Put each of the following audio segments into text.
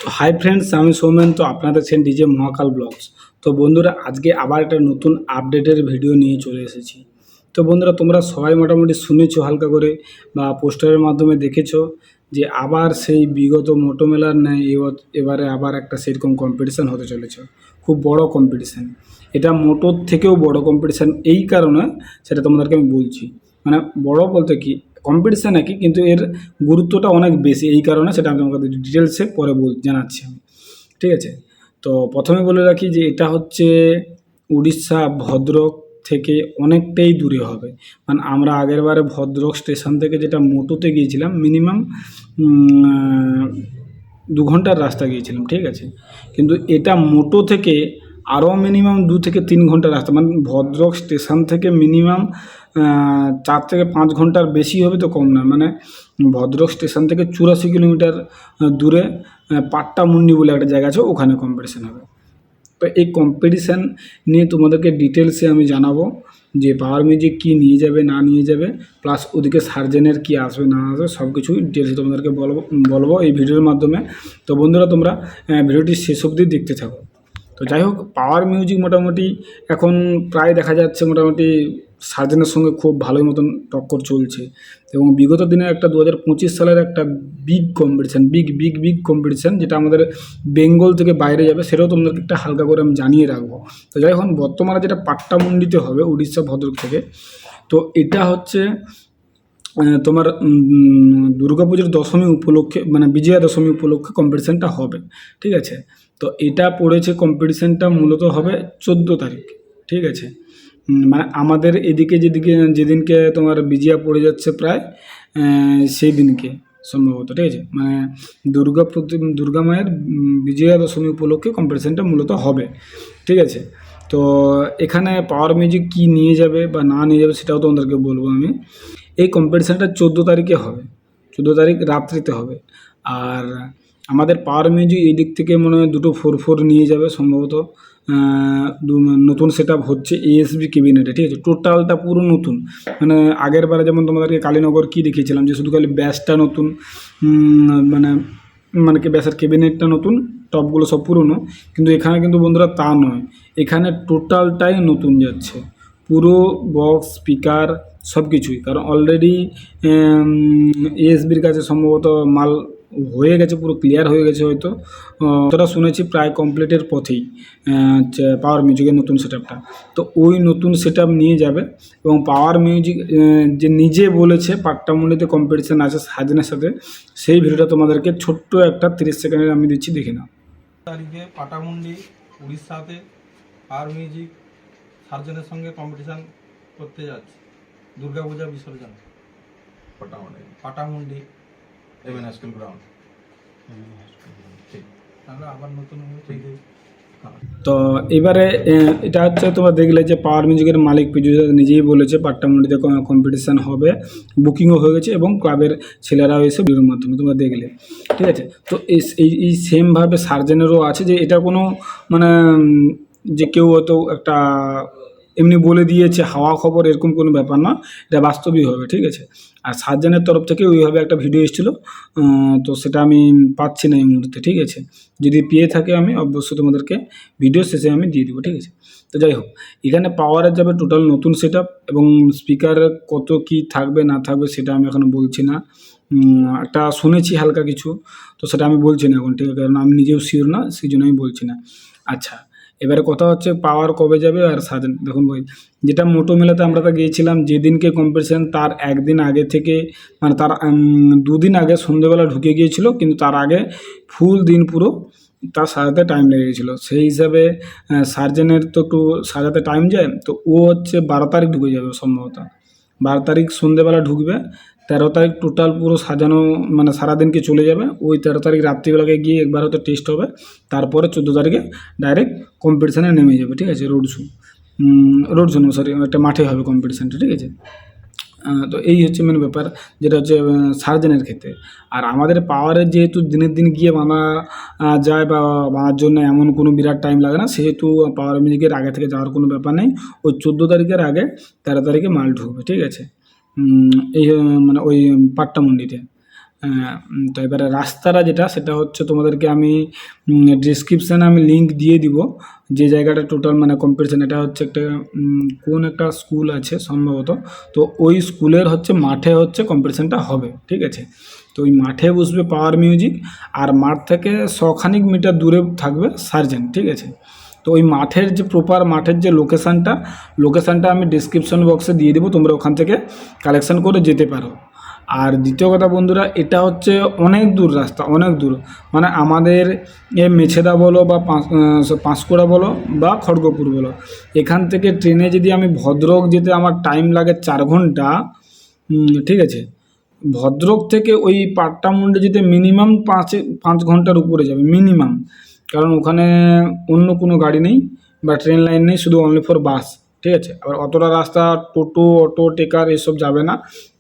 তো hi friends, আমি সৌমেন। তো আপনারা দেখছেন ডিজে মহাকাল ব্লগস। তো বন্ধুরা, আজকে আবার একটা নতুন আপডেটের ভিডিও নিয়ে চলে এসেছি। তো বন্ধুরা, তোমরা সবাই মোটামুটি শুনেছো হালকা করে বা পোস্টারের মাধ্যমে দেখেছো যে আবার সেই বিগত মোটো মেলার ন্যায় এবারে আবার একটা সেরকম কম্পিটিশান হতে চলেছে। খুব বড় কম্পিটিশান। এটা মোটোর থেকেও বড় কম্পিটিশান। এই কারণে সেটা তোমাদেরকে আমি বলছি। মানে বড় বলতে কি, কম্পিটিশান একই, কিন্তু এর গুরুত্বটা অনেক বেশি। এই কারণে সেটা আমি তোমাকে ডিটেলসে পরে জানাচ্ছি আমি। ঠিক আছে? তো প্রথমে বলে রাখি যে এটা হচ্ছে উড়িষ্যা ভদ্রক থেকে অনেকটাই দূরে হবে। মানে আমরা আগেরবারে ভদ্রক স্টেশন থেকে যেটা মোটোতে গিয়েছিলাম, মিনিমাম 2 ঘন্টার রাস্তা গিয়েছিলাম। ঠিক আছে? কিন্তু এটা মোটো থেকে আরও মিনিমাম 2 থেকে 3 ঘন্টার রাস্তা। মানে ভদ্রক স্টেশন থেকে মিনিমাম 4 থেকে 5 ঘন্টার বেশি হবে তো কম না। মানে ভদ্রক স্টেশন থেকে 84 কিলোমিটার দূরে পাট্টামুন্ডি বলে একটা জায়গা আছে, ওখানে কম্পিটিশান হবে। তো এই কম্পিটিশান নিয়ে তোমাদেরকে ডিটেলসে আমি জানাবো যে পাওয়ার মিউজিক কী নিয়ে যাবে না নিয়ে যাবে, প্লাস ওদিকে সার্জেনের কী আসবে না আসবে, সব কিছুই ডিটেলসে তোমাদেরকে বলবো এই ভিডিওর মাধ্যমে। তো বন্ধুরা, তোমরা ভিডিওটি শেষ অবধি দেখতে থাকো। তো যাই হোক, পাওয়ার মিউজিক মোটামুটি এখন প্রায় দেখা যাচ্ছে মোটামুটি সার্জেনের সঙ্গে খুব ভালোই মতন টক্কর চলছে। এবং বিগত দিনে একটা 2025 সালের একটা বিগ কম্পিটিশান, বিগ কম্পিটিশান, যেটা আমাদের বেঙ্গল থেকে বাইরে যাবে, সেটাও তোমাদেরকে একটা হালকা করে আমি জানিয়ে রাখবো। তো যাই হোক, বর্তমানে যেটা পাট্টামুন্ডিতে হবে উড়িষ্যা ভদ্রক থেকে, তো এটা হচ্ছে তোমার দুর্গাপুজোর দশমী উপলক্ষে, মানে বিজয়া দশমী উপলক্ষে কম্পিটিশানটা হবে। ঠিক আছে? তো এটা পড়েছে, কম্পিটিশানটা মূলত হবে 14 তারিখ। ঠিক আছে? মানে আমাদের এদিকে যেদিনকে তোমার বিজয়া পড়ে যাচ্ছে প্রায় সেই দিনকে সম্ভবত। ঠিক আছে? মানে দুর্গা মায়ের বিজয়া দশমী উপলক্ষে কম্পিটিশানটা মূলত হবে। ঠিক আছে? তো এখানে পাওয়ার মিউজিক কী নিয়ে যাবে বা না নিয়ে যাবে সেটাও তোমাদেরকে বলবো আমি। এই কম্পিটিশানটা 14 তারিখে হবে, 14 তারিখ রাত্রিতে হবে। আর আমাদের পাওয়ার মিউজিক এই দিক থেকে মনে হয় 2টো 4 নিয়ে যাবে সম্ভবত। নতুন সেট আপ হচ্ছে এএসবি ক্যাবিনেটে। ঠিক আছে? টোটালটা পুরো নতুন। মানে আগের বারে যেমন তোমাদেরকে কালীনগর কী দেখিয়েছিলাম যে শুধু খালি ব্যাসটা নতুন, মানে মানে কি ব্যাসের ক্যাবিনেটটা নতুন, টপগুলো সব পুরনো। কিন্তু এখানে কিন্তু বন্ধুরা তা নয়, এখানে টোটালটাই নতুন যাচ্ছে, পুরো বক্স স্পিকার সব কিছুই। কারণ অলরেডি এএসবির কাছে সম্ভবত মাল হয়ে গেছে, পুরো ক্লিয়ার হয়ে গেছে হয়তো। যতটা শুনেছি প্রায় কমপ্লিটের পথেই পাওয়ার মিউজিকের নতুন সেট আপটা। তো ওই নতুন সেট আপ নিয়ে যাবে। এবং পাওয়ার মিউজিক যে নিজে বলেছে পাট্টামুন্ডিতে কম্পিটিশান আছে সাজনের সাথে, সেই ভিডিওটা তোমাদেরকে ছোট্ট একটা 30 সেকেন্ডের আমি দিচ্ছি, দেখে নাও। তারিখে পাটামুন্ডি উড়িষ্যাতে পাওয়ার মিউজিক সার্জনের সঙ্গে কম্পিটিশান করতে যাচ্ছে দুর্গাপূজা বিসর্জন। পাটামুন্ডি এমএন স্কুল গ্রাউন্ড। ঠিক, তাহলে আবার নতুন তো এবারে এটা হচ্ছে তোমরা দেখলে যে পাওয়ার মিউজিকের মালিক পিজুদা নিজেই বলেছে পাট্টামুন্ডিতে কম্পিটিশান হবে, বুকিংও হয়ে গেছে এবং ক্লাবের ছেলেরাও এসে ভিডিওর মাধ্যমে তোমরা দেখলে। ঠিক আছে? তো এই সেমভাবে সার্জেনেরও আছে, যে এটা কোনো মানে যে কেউ হয়তো একটা এমনি বলে দিয়েছে হাওয়া খবর, এরকম কোনো ব্যাপার না, এটা বাস্তবিক হবে। ঠিক আছে? আর সার্জেনের তরফ থেকে ওইভাবে একটা ভিডিও এসেছিলো, তো সেটা আমি পাচ্ছি না এই মুহূর্তে। ঠিক আছে? যদি পেয়ে থাকে আমি অবশ্যই তোমাদেরকে ভিডিও শেষে আমি দিয়ে দেবো। ঠিক আছে? তো যাই হোক, এখানে পাওয়ারে যাবে টোটাল নতুন সেট আপ, এবং স্পিকার কত কী থাকবে না থাকবে সেটা আমি এখনও বলছি না। একটা শুনেছি হালকা কিছু, তো সেটা আমি বলছি না এখন। ঠিক আছে? কারণ আমি নিজেও শিওর না, সেই জন্য আমি বলছি না। আচ্ছা, এবারে কথা হচ্ছে পাওয়ার কবে যাবে আর সার্জেন। দেখুন ভাই, যেটা মোটো মেলাতে আমরা তো গিয়েছিলাম, যেদিনকে কম্পিটিশান তার একদিন আগে থেকে, মানে তার 2 দিন আগে সন্ধ্যেবেলা ঢুকে গিয়েছিল, কিন্তু তার আগে ফুল দিন পুরো তার সাজাতে টাইম লেগে গেছিলো। সেই হিসাবে সার্জেনের তো একটু সাজাতে টাইম যায়, তো ও হচ্ছে 12 তারিখ ঢুকে যাবে সম্ভবত। 12 তারিখ সন্ধ্যেবেলা ঢুকবে, 13 তারিখ টোটাল পুরো সাজানো, মানে সারাদিনকে চলে যাবে। ওই 13 তারিখ রাত্রিবেলাকে গিয়ে একবার হয়তো টেস্ট হবে, তারপরে 14 তারিখে ডাইরেক্ট কম্পিটিশানে নেমে যাবে। ঠিক আছে? রোড শো না, সরি, একটা মাঠে হবে কম্পিটিশানটা। ঠিক আছে? তো এই হচ্ছে মেন ব্যাপার, যেটা হচ্ছে সার্জেনের ক্ষেত্রে। আর আমাদের পাওয়ারের যেহেতু দিনের দিন গিয়ে বাঁধা যায়, বা বাঁধার জন্য এমন কোনো বিরাট টাইম লাগে না, সেহেতু পাওয়ার মিউজিকের আগে থেকে যাওয়ার কোনো ব্যাপার নেই। ওই 14 তারিখের আগে 13 তারিখে মাল ঢুকবে। ঠিক আছে? এই মানে ওই পাট্টামুন্ডিতে। তো এবারে রাস্তাটা যেটা সেটা হচ্ছে তোমাদেরকে আমি ডিসক্রিপশানে আমি লিঙ্ক দিয়ে দিব, যে জায়গাটা টোটাল মানে কম্পিটিশান। এটা হচ্ছে একটা কোন একটা স্কুল আছে সম্ভবত, তো ওই স্কুলের হচ্ছে মাঠে হচ্ছে কম্পিটিশানটা হবে, ঠিক আছে। তো ওই মাঠে বসবে পাওয়ার মিউজিক, আর মাঠ থেকে 100 মিটার দূরে থাকবে সার্জেন, ঠিক আছে। তো ওই মাঠের যে প্রপার মাঠের যে লোকেশানটা আমি ডিসক্রিপশন বক্সে দিয়ে দেবো, তোমরা ওখান থেকে কালেকশান করে যেতে পারো। আর দ্বিতীয় কথা বন্ধুরা, এটা হচ্ছে অনেক দূর রাস্তা, অনেক দূর, মানে আমাদের মেছেদা বলো বা পাঁশকুড়া বলো বা খড়গপুর বলো, এখান থেকে ট্রেনে যদি আমি ভদ্রক যেতে আমার টাইম লাগে 4 ঘন্টা, ঠিক আছে। ভদ্রক থেকে ওই পাট্টামুন্ডি যেতে মিনিমাম 5 ঘন্টার উপরে যাবে মিনিমাম, কারণ ওখানে অন্য কোনো গাড়ি নেই বা ট্রেন লাইন নেই, শুধু অনলি ফর বাস, ঠিক আছে। আবার অতটা রাস্তা টোটো, অটো, টেকার এসব যাবে না,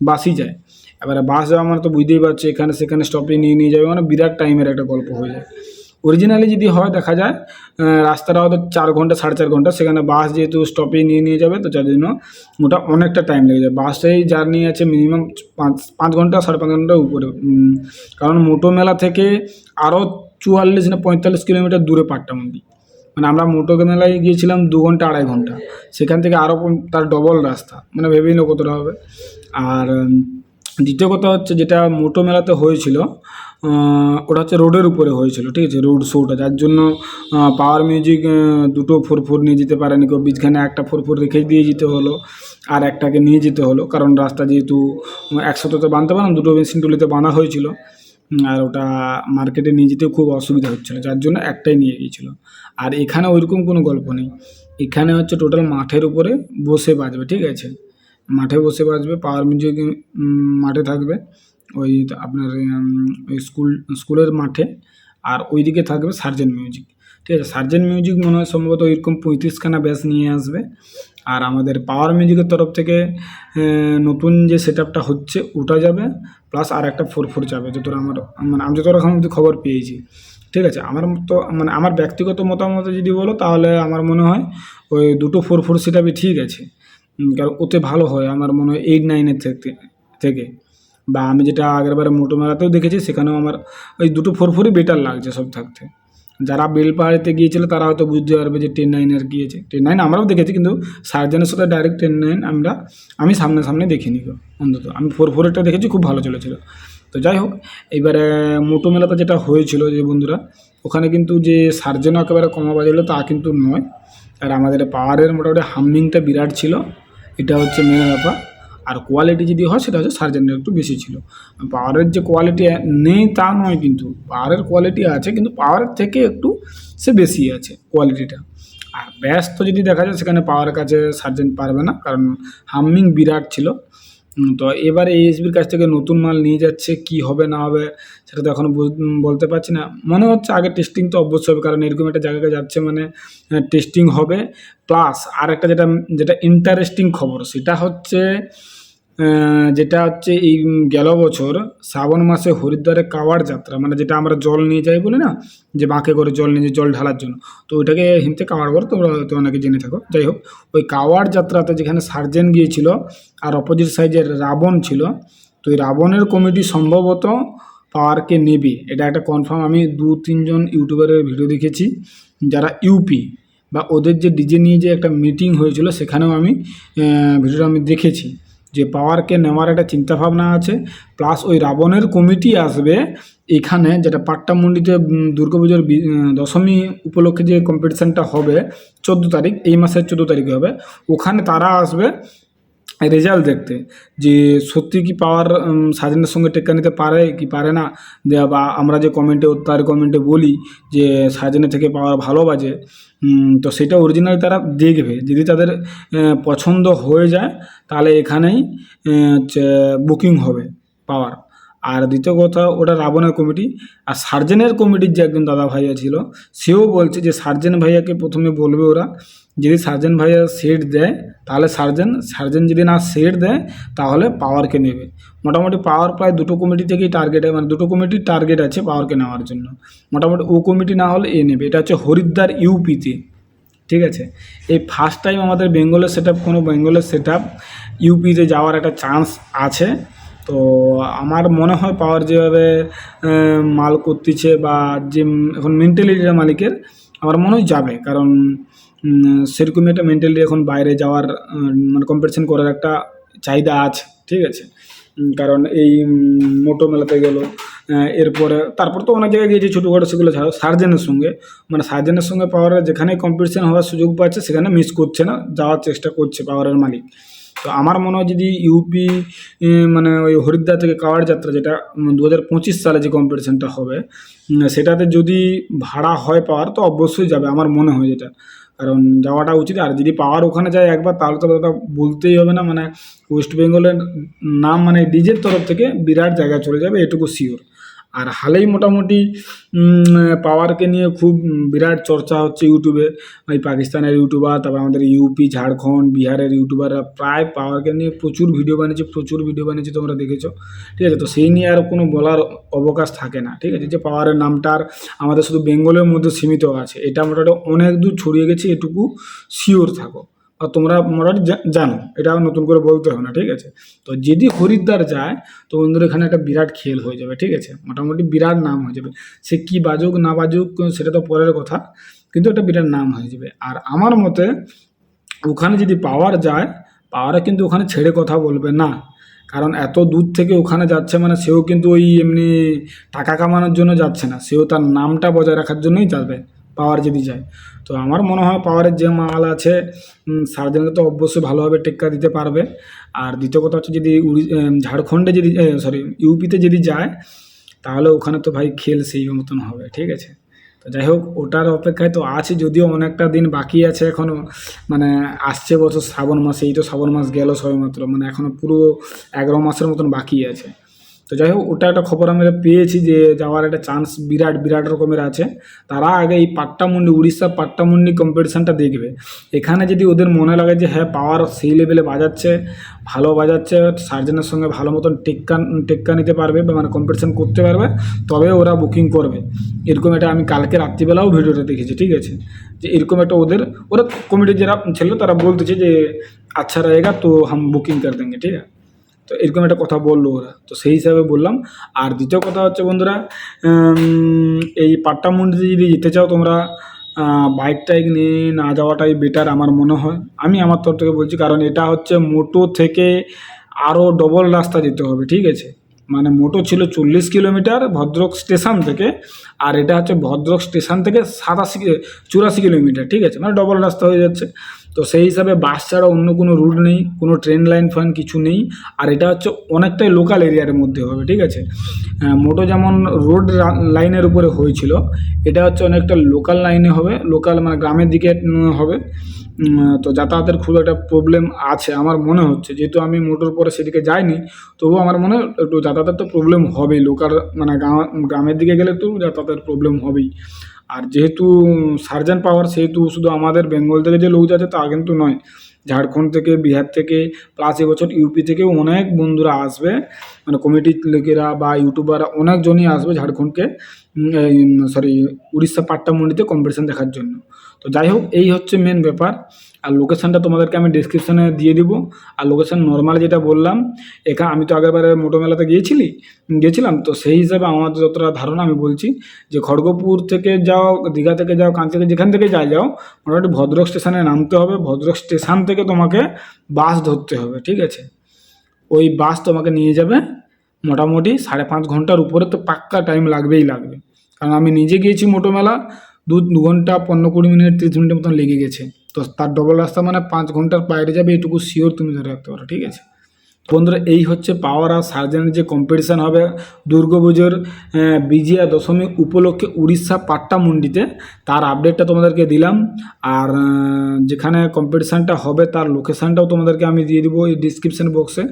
বাসই যায়। এবারে বাস যাওয়া মানে তো বুঝতেই পারছি, এখানে সেখানে স্টপে নিয়ে যাবে, মানে বিরাট টাইমের একটা গল্প হয়ে যায়। অরিজিনালি যদি হয় দেখা যায় রাস্তাটা হয়তো 4 ঘন্টা 4.5 ঘন্টা, সেখানে বাস যেহেতু স্টপে নিয়ে যাবে, তো যার জন্য ওটা অনেকটা টাইম লেগে যায়। বাসটাই জার্নি আছে মিনিমাম 5 ঘন্টা 5.5 ঘন্টার উপরে, কারণ মোটো মেলা থেকে আরও 44 না 45 কিলোমিটার দূরে পাট্টামুন্ডি, মানে আমরা মোটো মেলায় গিয়েছিলাম 2 ঘন্টা 2.5 ঘন্টা, সেখান থেকে আরও তার ডবল রাস্তা, মানে ভেবেই না কতটা হবে। আর দ্বিতীয় কথা হচ্ছে, যেটা মোটো মেলাতে হয়েছিল ওটা হচ্ছে রোডের উপরে হয়েছিল, ঠিক আছে, রোড শোটা, যার জন্য পাওয়ার মিউজিক দুটো 4x4 নিয়ে যেতে পারেনি কেউ, বীজখানে একটা 4x4 রেখে দিয়ে যেতে হলো, আর একটাকে নিয়ে যেতে হলো, কারণ রাস্তা যেহেতু একসাথে তো বাঁধতে পারলাম, দুটো মেশিন টুলিতে বাঁধা হয়েছিল, আর ওটা মার্কেটে নিয়ে যেতে খুব অসুবিধা হচ্ছিলো, যার জন্য একটাই নিয়ে গিয়েছিলো। আর এখানে ওইরকম কোনো গল্প নেই, এখানে হচ্ছে টোটাল মাঠের উপরে বসে বাজবে, ঠিক আছে, মাঠে বসে বাজবে পাওয়ার মিউজিক, মাঠে থাকবে ওই আপনার ওই স্কুলের মাঠে, আর ওইদিকে থাকবে সার্জেন্ট মিউজিক, ঠিক আছে। সার্জেন্ট মিউজিক মনে হয় সম্ভবত ওইরকম 35খানা ব্যাস নিয়ে আসবে। আর আমাদের পাওয়ার মিউজিকের তরফ থেকে নতুন যে সেট আপটা হচ্ছে ওটা যাবে, প্লাস আর একটা 4x4 যাবে, যতটা আমার মানে আমি যতটা খবর পেয়েছি, ঠিক আছে। আমার তো মানে আমার ব্যক্তিগত মতামত যদি বলো, তাহলে আমার মনে হয় ওই দুটো 4x4 সেট আপই ঠিক আছে, কারণ ওতে ভালো হয় আমার মনে হয় 8-9-এর থেকে, বা আমি যেটা আগেরবারে মোটো মেলাতেও দেখেছি, সেখানেও আমার ওই দুটো 4x4ই বেটার লাগছে সব থাকতে। যারা বেলপাহাড়িতে গিয়েছিল তারা হয়তো বুঝতে পারবে যে 10-9-এর গিয়েছে, 10-9 আমরাও দেখেছি, কিন্তু সার্জেনের সাথে ডাইরেক্ট 10-9 আমি সামনে দেখিনি গো, অন্তত আমি 4x4-এরটা দেখেছি, খুব ভালো চলেছিল। তো যাই হোক, এবারে মোটো মেলাতে যেটা হয়েছিল যে বন্ধুরা, ওখানে কিন্তু যে সার্জেনও একেবারে কমা বাজালো তা কিন্তু নয়, আর আমাদের পাওয়ারের মোটামুটি হামিংটা বিরাট ছিল, এটা হচ্ছে মেন ব্যাপার। আর কোয়ালিটি যদি হয় সেটা হচ্ছে সার্জেনের একটু বেশি ছিল। পাওয়ারের যে কোয়ালিটি নেই তা নয়, কিন্তু পাওয়ারের কোয়ালিটি আছে, কিন্তু পাওয়ারের থেকে একটু সে বেশি আছে কোয়ালিটিটা। আর ব্যস্ত যদি দেখা যায়, সেখানে পাওয়ারের কাছে সার্জেন পারবে না, কারণ হামিং বিরাট ছিল। তো এবারে এএসবির কাছ থেকে নতুন মাল নিয়ে যাচ্ছে, কি হবে না হবে সেটা তো এখনও বলতে পারছি না। মনে হচ্ছে আগে টেস্টিং তো অবশ্যই হবে, কারণ এরকম একটা জায়গায় যাচ্ছে মানে টেস্টিং হবে। প্লাস আর একটা যেটা ইন্টারেস্টিং খবর, সেটা হচ্ছে এই গেল বছর শ্রাবণ মাসে হরিদ্বারে কাওয়াড় যাত্রা, মানে যেটা আমরা জল নিয়ে যাই বলি না, যে বাঁকে করে জল নিয়ে জল ঢালার জন্য, তো ওইটাকে হিন্দিতে কাওয়াড় বলে, তোমরা হয়তো অনেকে জেনে থাকো। যাই হোক, ওই কাওয়াড় যাত্রাতে যেখানে সার্জেন গিয়েছিল আর অপোজিট সাইডের রাবণ ছিল, তো ওই রাবণের কমিটি সম্ভবত পাওয়ারকে নেবে, এটা একটা কনফার্ম। আমি 2-3 জন ইউটিউবারের ভিডিও দেখেছি যারা ইউপি, বা ওদের যে ডিজে নিয়ে যে একটা মিটিং হয়েছিল, সেখানেও আমি ভিডিওটা আমি দেখেছি যে পাওয়ারকে নেওয়ার একটা চিন্তাভাবনা আছে। প্লাস ওই রাবণের কমিটি আসবে এখানে, যেটা পাট্টামুন্ডিতে দুর্গাপুজোর দশমী উপলক্ষে যে কম্পিটিশানটা হবে 14 তারিখ, এই মাসের 14 তারিখে হবে, ওখানে তারা আসবে রেজাল্ট দেখতে, যে সত্যি কি পাওয়ার সার্জেনের সঙ্গে টেক্কা নিতে পারে কি পারে না, বা আমরা যে কমেন্টে বলি যে সার্জেনের থেকে পাওয়ার ভালো বাজে, তো সেটা অরিজিনালি তারা দেখবে। যদি তাদের পছন্দ হয়ে যায়, তাহলে এখানেই হচ্ছে বুকিং হবে পাওয়ার। আর দ্বিতীয় কথা, ওটা রাবণের কমিটি। আর সার্জেনের কমিটির যে একজন দাদা ভাইয়া ছিল, সেও বলছে যে সার্জেন ভাইয়াকে প্রথমে বলবে ওরা, যদি সার্জেন ভাইয়া সেট দেয় তাহলে সার্জেন যদি না সেট দেয় তাহলে পাওয়ারকে নেবে। মোটামুটি পাওয়ার প্রায় দুটো কমিটি থেকেই মানে দুটো কমিটির টার্গেট আছে পাওয়ারকে নেওয়ার জন্য। মোটামুটি ও কমিটি না হলে এ নেবে। এটা হচ্ছে হরিদ্বার ইউপিতে, ঠিক আছে। এই ফার্স্ট টাইম আমাদের বেঙ্গলের সেট আপ ইউপিতে যাওয়ার একটা চান্স আছে। তো আমার মনে হয় পাওয়ার যেভাবে মাল করতেছে বা যে এখন মেন্টালিটিটা মালিকের, আমার মনে হয় যাবে। কারণ সেরকমই একটা মেন্টালিটি এখন বাইরে যাওয়ার মানে কম্পিটিশন করার একটা চাহিদা আছে, ঠিক আছে। কারণ এই মোটো মেলাতে গেল, এরপরে তারপর তো অনেক জায়গায় গিয়েছি ছোটোখাটো, সেগুলো ছাড়াও সার্জেনের সঙ্গে, মানে সার্জেনের সঙ্গে পাওয়ারের যেখানে কম্পিটিশন হওয়ার সুযোগ পাচ্ছে সেখানে মিস করছে না, যাওয়ার চেষ্টা করছে পাওয়ারের মালিক। তো আমার মনে হয় যদি ইউপি মানে ওই হরিদ্বার থেকে কাওয়াড় যাত্রা, যেটা 2025 সালে যে কম্পিটিশনটা হবে, সেটাতে যদি ভাড়া হয় পাওয়ার, তো অবশ্যই যাবে আমার মনে হয় যেটা। কারণ যাওয়াটা উচিত। আর যদি পাওয়ার ওখানে যায় একবার, তাহলে তো কথা বলতেই হবে না, মানে ওয়েস্ট বেঙ্গলের নাম মানে ডিজের তরফ থেকে বিরাট জায়গায় চলে যাবে, এটুকু শিওর। আর হালেই মোটামুটি পাওয়ারকে নিয়ে খুব বিরাট চর্চা হচ্ছে ইউটিউবে। ওই পাকিস্তানের ইউটিউবার, তারপর আমাদের ইউপি, ঝাড়খণ্ড, বিহারের ইউটিউবাররা প্রায় পাওয়ারকে নিয়ে প্রচুর ভিডিও বানিয়েছে, তোমরা দেখেছো, ঠিক আছে। তো সেই নিয়ে আর কোনো বলার অবকাশ থাকে না, ঠিক আছে। যে পাওয়ারের নামটার আমাদের শুধু বেঙ্গলের মধ্যে সীমিত আছে, এটা মোটামুটি অনেক দূর ছড়িয়ে গেছে, এটুকু শিওর থাকো। আর তোমরা মোটামুটি জানো, এটা নতুন করে বলতে হবে না, ঠিক আছে। তো যদি হরিদ্বার যায়, তো বন্ধুরা এখানে একটা বিরাট খেল হয়ে যাবে, ঠিক আছে। মোটামুটি বিরাট নাম হয়ে যাবে। সে কি বাজুক না বাজুক সেটা তো পরের কথা, কিন্তু একটা বিরাট নাম হয়ে যাবে। আর আমার মতে ওখানে যদি পাওয়ার যায়, পাওয়ারে কিন্তু ওখানে ছেড়ে কথা বলবে না। কারণ এত দূর থেকে ওখানে যাচ্ছে, মানে সেও কিন্তু ওই এমনি টাকা কামানোর জন্য যাচ্ছে না, সেও তার নামটা বজায় রাখার জন্যই যাবে পাওয়ার যদি যায়। তো আমার মনে হয় পাওয়ারের যে মাল আছে, সার্জেন্টে তো অবশ্যই ভালোভাবে টেক্কা দিতে পারবে। আর দ্বিতীয় কথা হচ্ছে যদি ঝাড়খণ্ডে যদি ইউপিতে যদি যায়, তাহলে ওখানে তো ভাই খেল সেই মতন হবে, ঠিক আছে। তো যাই হোক, ওটার অপেক্ষায় তো আছে, যদিও অনেকটা দিন বাকি আছে এখনও। মানে আসছে বছর শ্রাবণ মাসে, এই তো শ্রাবণ মাস গেল সবেমাত্র, মানে এখনও পুরো 11 মাসের মতন বাকি আছে। তো যাই হোক, ওটা একটা খবর আমি পেয়েছি যে যাওয়ার একটা চান্স বিরাট বিরাট রকমের আছে। তারা আগে এই পাট্টামুন্ডি, উড়িষ্যার পাট্টামুন্ডি কম্পিটিশানটা দেখবে। এখানে যদি ওদের মনে লাগে যে হ্যাঁ পাওয়ার সেই লেভেলে বাজাচ্ছে, ভালো বাজাচ্ছে, সার্জেনের সঙ্গে ভালো মতন টেক্কা নিতে পারবে বা মানে কম্পিটিশান করতে পারবে, তবে ওরা বুকিং করবে। এরকম একটা আমি কালকে রাত্রিবেলাও ভিডিওটা দেখেছি, ঠিক আছে। যে এরকম একটা ওরা কমিটির যারা ছিল তারা বলতেছে যে আচ্ছা रहेगा তো হাম বুকিং কর দেंगे, ঠিক আছে। তো এরকম একটা কথা বললো ওরা, তো সেই হিসাবে বললাম। আর দ্বিতীয় কথা হচ্ছে বন্ধুরা, এই পাট্টামুন্ডিতে যদি যেতে চাও তোমরা, বাইক টাইক নিয়ে না যাওয়াটাই বেটার আমার মনে হয়, আমি আমার তরফ থেকে বলছি। কারণ এটা হচ্ছে মোটো থেকে আরও ডবল রাস্তা যেতে হবে, ঠিক আছে। মানে মোটো ছিল 40 কিলোমিটার ভদ্রক স্টেশন থেকে, আর এটা হচ্ছে ভদ্রক স্টেশন থেকে 84 কিলোমিটার, ঠিক আছে। মানে ডবল রাস্তা হয়ে যাচ্ছে। তো সেই হিসাবে বাস ছাড়া অন্য কোনো রুট নেই, কোনো ট্রেন লাইন ফাইন কিছু নেই। আর এটা হচ্ছে অনেকটাই লোকাল এরিয়ার মধ্যে হবে, ঠিক আছে। মোটো যেমন রোড লাইনের উপরে হয়েছিল, এটা হচ্ছে অনেকটা লোকাল লাইনে হবে, লোকাল মানে গ্রামের দিকে হবে। তো যাতায়াতের খুব একটা প্রবলেম আছে আমার মনে হচ্ছে, যেহেতু আমি মোটোর পরে সেদিকে যাইনি, তবুও আমার মনে হয় একটু যাতায়াতের তো প্রবলেম হবেই। লোকাল মানে গ্রামের দিকে গেলে তো যাতায়াতের প্রবলেম হবেই। আর যেহেতু সার্জেন্ট পাওয়ার, সেহেতু শুধু আমাদের বেঙ্গল থেকে যে লোক যাচ্ছে তা কিন্তু নয়, ঝাড়খণ্ড থেকে, বিহার থেকে, প্লাস এবছর ইউপি থেকেও অনেক বন্ধুরা আসবে, মানে কমিটির লোকেরা বা ইউটিউবাররা অনেকজনই আসবে ঝাড়খণ্ডকে, উড়িষ্যা পাট্টামুন্ডিতে কম্পিটিশান দেখার জন্য। তো যাই হোক, এই হচ্ছে মেন ব্যাপার। আর লোকেশানটা তোমাদেরকে আমি ডিসক্রিপশানে দিয়ে দিব। আর লোকেশান নর্মাল যেটা বললাম, আমি তো আগেরবারে মোটো মেলাতে গিয়েছিলাম, তো সেই হিসাবে আমার যতটা ধারণা আমি বলছি যে খড়গপুর থেকে যাও, দীঘা থেকে যাও, কাঁচি থেকে যেখান থেকে যাও, মোটামুটি ভদ্রক স্টেশনে নামতে হবে। ভদ্রক স্টেশন থেকে তোমাকে বাস ধরতে হবে, ঠিক আছে। ওই বাস তোমাকে নিয়ে যাবে মোটামুটি 5.5 ঘন্টার উপরে, তো পাক্কা টাইম লাগবেই লাগবে। কারণ আমি নিজে গিয়েছি মোটো মেলা, 2 ঘন্টা 15-20 মিনিট 30 মিনিটের মতন লেগে গেছে। তো তার ডবল রাস্তা মানে 5 ঘন্টার বাইরে যাবে, এটুকু শিওর তুমি ধরে রাখতে পারো, ঠিক আছে। বন্ধুরা, এই হচ্ছে পাওয়ার আর সার্জেনের যে কম্পিটিশান হবে দুর্গাপুজোর বিজয়া দশমী উপলক্ষে উড়িষ্যা পাট্টামুন্ডিতে, তার আপডেটটা তোমাদেরকে দিলাম। আর যেখানে কম্পিটিশানটা হবে তার লোকেশানটাও তোমাদেরকে আমি দিয়ে দেবো এই ডিসক্রিপশান বক্সে।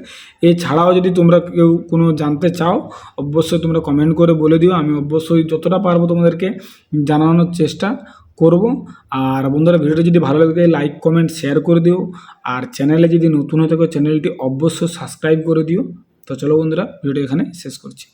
এছাড়াও যদি তোমরা কেউ কোনো জানতে চাও, অবশ্যই তোমরা কমেন্ট করে বলে দিও, আমি অবশ্যই যতটা পারবো তোমাদেরকে জানানোর চেষ্টা করব। আর বন্ধুরা, ভিডিওটি যদি ভালো লাগে লাইক কমেন্ট শেয়ার করে দিও। আর চ্যানেলে যদি নতুন হয়ে থাকো, চ্যানেলটি অবশ্যই সাবস্ক্রাইব করে দিও। তো চলো বন্ধুরা, ভিডিওটি এখানে শেষ করছি।